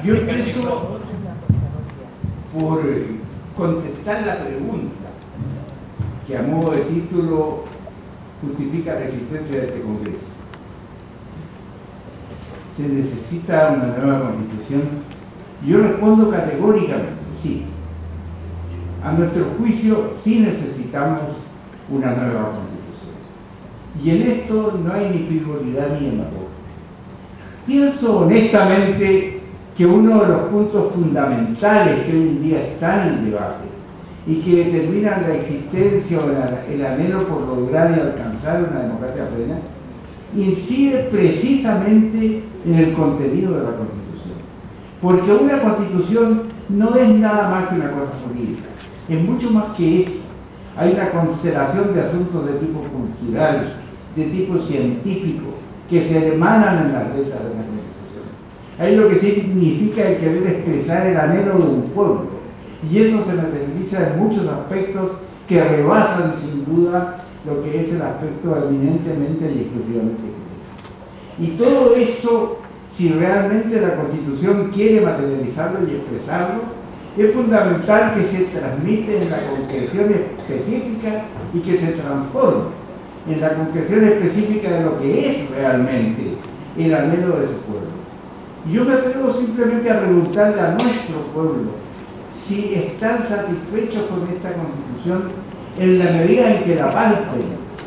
Yo empiezo por contestar la pregunta que a modo de título justifica la existencia de este Congreso. ¿Se necesita una nueva Constitución? Yo respondo categóricamente, sí. A nuestro juicio, sí necesitamos una nueva Constitución. Y en esto no hay ni frivolidad ni demagogia. Pienso honestamente que uno de los puntos fundamentales que hoy en día está en el debate y que determinan la existencia o el anhelo por lograr y alcanzar una democracia plena, incide precisamente en el contenido de la Constitución. Porque una Constitución no es nada más que una cosa jurídica, es mucho más que eso. Hay una constelación de asuntos de tipo cultural, de tipo científico, que se hermanan en las letras de la Constitución. Hay lo que significa el querer expresar el anhelo de un pueblo, y eso se materializa en muchos aspectos que rebasan sin duda lo que es el aspecto eminentemente y exclusivamente jurídico. Y todo eso, si realmente la Constitución quiere materializarlo y expresarlo, es fundamental que se transmite en la concreción específica y que se transforme en la concreción específica de lo que es realmente el anhelo de su pueblo. Y yo me atrevo simplemente a preguntarle a nuestro pueblo si están satisfechos con esta Constitución en la medida en que la palpen,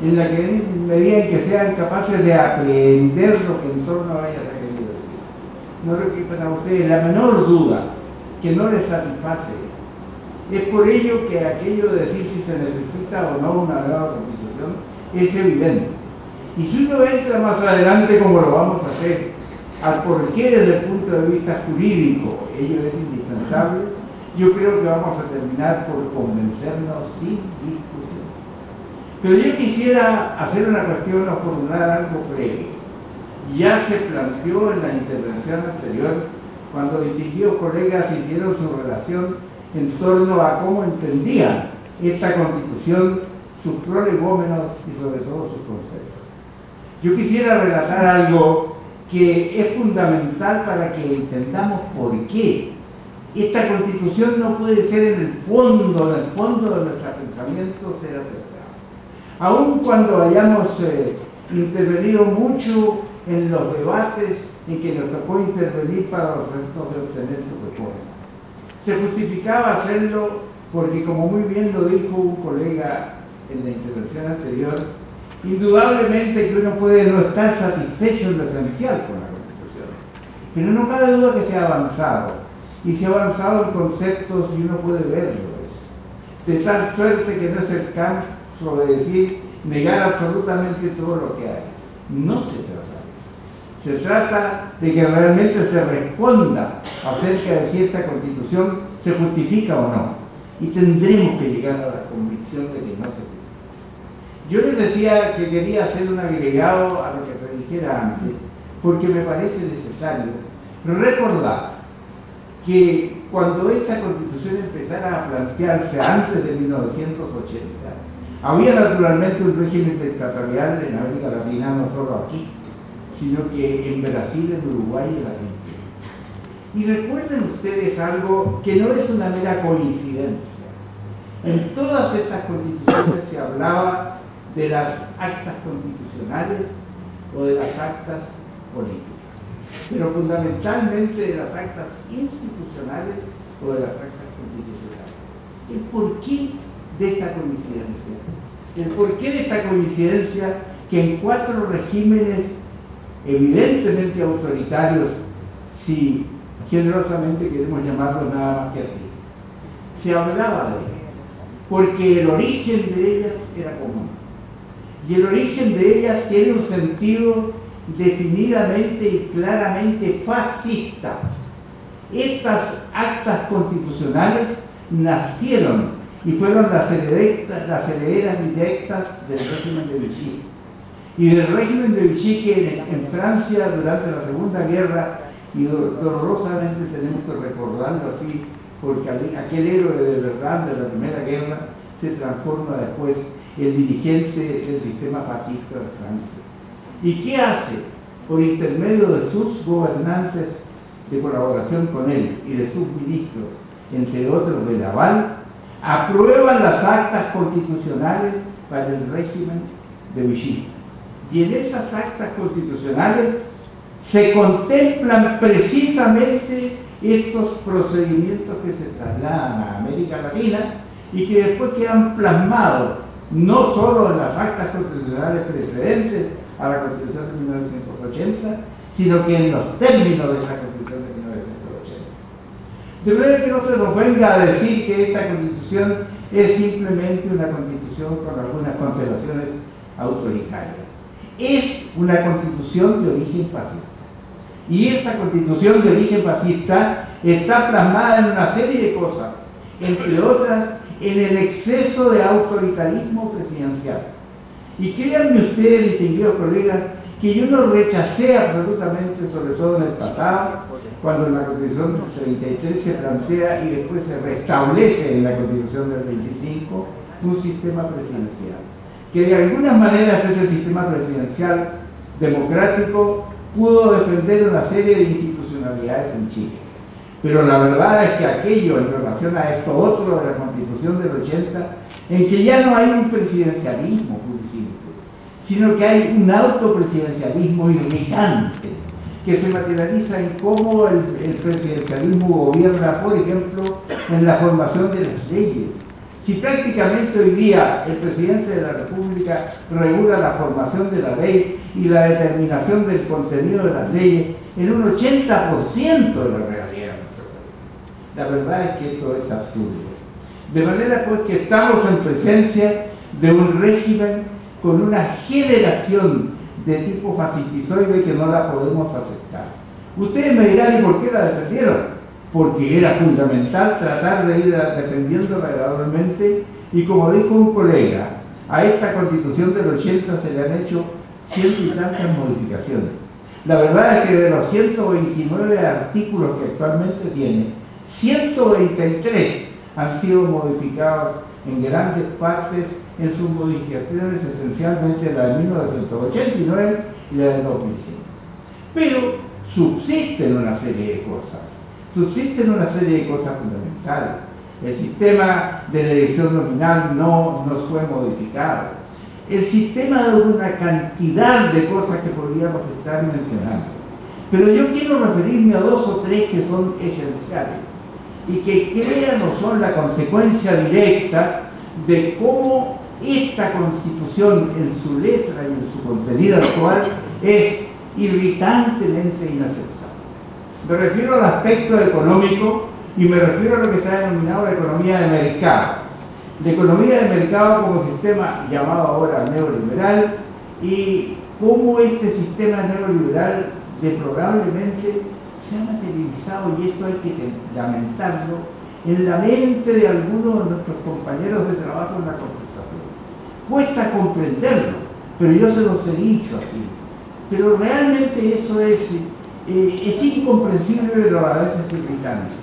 en la medida en que sean capaces de aprender lo que en torno a ella se ha querido decir. No creo que para ustedes la menor duda que no les satisface. Es por ello que aquello de decir si se necesita o no una nueva Constitución es evidente. Y si uno entra más adelante, como lo vamos a hacer, al porqué desde el punto de vista jurídico ello es indispensable, yo creo que vamos a terminar por convencernos sin discusión. Pero yo quisiera hacer una cuestión o formular algo previo. Ya se planteó en la intervención anterior, cuando distinguidos colegas hicieron su relación en torno a cómo entendían esta Constitución, sus prolegómenos y sobre todo sus conceptos. Yo quisiera relatar algo que es fundamental para que entendamos por qué esta Constitución no puede ser en el fondo de nuestro pensamiento ser aceptada. Aun cuando hayamos intervenido mucho en los debates en que nos tocó intervenir para los efectos de obtener su reforma, se justificaba hacerlo porque, como muy bien lo dijo un colega en la intervención anterior, indudablemente que uno puede no estar satisfecho en lo esencial con la Constitución, pero no cabe duda que se ha avanzado, y se ha avanzado en conceptos y uno puede verlo eso, de tal suerte que no es el caso de decir negar absolutamente todo lo que hay. No se trata de eso. Se trata de que realmente se responda acerca de si esta Constitución se justifica o no, y tendremos que llegar a la convicción de que no se justifica. Yo les decía que quería hacer un agregado a lo que te dijera antes, porque me parece necesario recordar que cuando esta Constitución empezara a plantearse antes de 1980, había naturalmente un régimen dictatorial en América Latina, no solo aquí, sino que en Brasil, en Uruguay y en Argentina. Y recuerden ustedes algo que no es una mera coincidencia. En todas estas constituciones se hablaba de las actas constitucionales o de las actas políticas, pero fundamentalmente de las actas institucionales o de las actas constitucionales. ¿El porqué de esta coincidencia? El porqué de esta coincidencia que en 4 regímenes evidentemente autoritarios, si generosamente queremos llamarlos nada más que así, se hablaba de ellas, porque el origen de ellas era común. Y el origen de ellas tiene un sentido definidamente y claramente fascista. Estas actas constitucionales nacieron y fueron las herederas directas del régimen de Vichy. Y del régimen de Vichy que en Francia durante la Segunda Guerra, y dolorosamente tenemos que recordarlo así, porque aquel héroe de verdad de la Primera Guerra se transforma después el dirigente del sistema fascista de Francia. ¿Y qué hace? Por intermedio de sus gobernantes, de colaboración con él y de sus ministros, entre otros de Laval, aprueban las actas constitucionales para el régimen de Vichy. Y en esas actas constitucionales se contemplan precisamente estos procedimientos que se trasladan a América Latina y que después quedan plasmados no solo en las actas constitucionales precedentes a la Constitución de 1980, sino que en los términos de esa Constitución de 1980. De manera que no se nos venga a decir que esta Constitución es simplemente una Constitución con algunas consideraciones autoritarias. Es una Constitución de origen fascista. Y esa Constitución de origen fascista está plasmada en una serie de cosas, entre otras en el exceso de autoritarismo presidencial. Y créanme ustedes, distinguidos colegas, que yo no rechacé absolutamente, sobre todo en el pasado, cuando en la Constitución del 33 se plantea y después se restablece en la Constitución del 25 un sistema presidencial, que de algunas maneras ese sistema presidencial democrático pudo defender una serie de institucionalidades en Chile. Pero la verdad es que aquello en relación a esto otro de la Constitución del 80, en que ya no hay un presidencialismo puro y simple, sino que hay un autopresidencialismo irritante, que se materializa en cómo el presidencialismo gobierna, por ejemplo, en la formación de las leyes. Si prácticamente hoy día el presidente de la República regula la formación de la ley y la determinación del contenido de las leyes en un 80% de la realidad de nuestro país. La verdad es que esto es absurdo. De manera pues que estamos en presencia de un régimen con una generación de tipo fascistoide que no la podemos aceptar. Ustedes me dirán, ¿y por qué la defendieron? Porque era fundamental tratar de ir defendiéndola gradualmente, y como dijo un colega, a esta Constitución del 80 se le han hecho 100 y tantas modificaciones. La verdad es que de los 129 artículos que actualmente tiene, 123 han sido modificados en grandes partes en sus modificaciones, esencialmente la de 1989 y la de 2005. Pero subsisten una serie de cosas. Subsisten una serie de cosas fundamentales. El sistema de la elección nominal no fue modificado. El sistema de una cantidad de cosas que podríamos estar mencionando. Pero yo quiero referirme a dos o tres que son esenciales y que crean o son la consecuencia directa de cómo esta Constitución en su letra y en su contenido actual es irritantemente inaceptable. Me refiero al aspecto económico y me refiero a lo que se ha denominado la economía de mercado. La economía de mercado como sistema llamado ahora neoliberal, y cómo este sistema neoliberal deplorablemente se ha materializado, y esto hay que lamentarlo, en la mente de algunos de nuestros compañeros de trabajo en la concertación. Cuesta comprenderlo, pero yo se los he dicho así. Pero realmente eso es incomprensible, pero a veces irritante.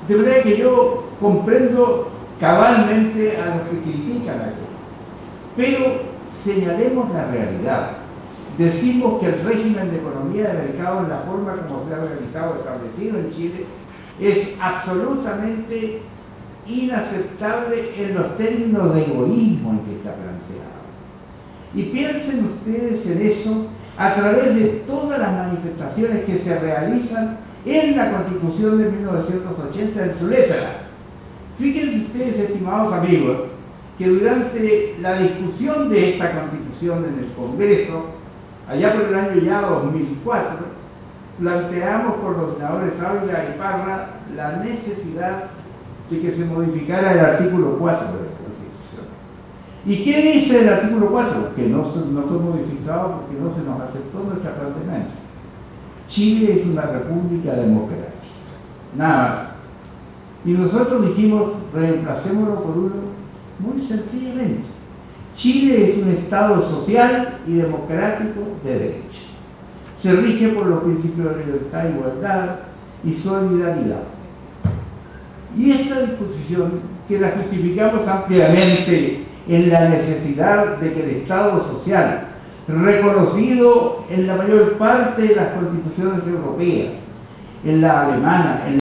De verdad que yo comprendo cabalmente a los que critican aquello, pero señalemos la realidad. Decimos que el régimen de economía de mercado, en la forma como se ha realizado, establecido en Chile, es absolutamente inaceptable en los términos de egoísmo en que está planteado. Y piensen ustedes en eso a través de todas las manifestaciones que se realizan en la Constitución de 1980 en su letra. Fíjense ustedes, estimados amigos, que durante la discusión de esta Constitución en el Congreso, allá por el año ya 2004, planteamos por los senadores Ávila y Parra la necesidad de que se modificara el artículo 4 de la Constitución. ¿Y qué dice el artículo 4? Que no fue modificado porque no se nos aceptó nuestra planteamiento. Chile es una república democrática, nada más. Y nosotros dijimos, reemplacémoslo por uno muy sencillamente. Chile es un Estado social y democrático de derecho. Se rige por los principios de libertad, igualdad y solidaridad. Y esta disposición, que la justificamos ampliamente en la necesidad de que el Estado social, reconocido en la mayor parte de las constituciones europeas, en la alemana, en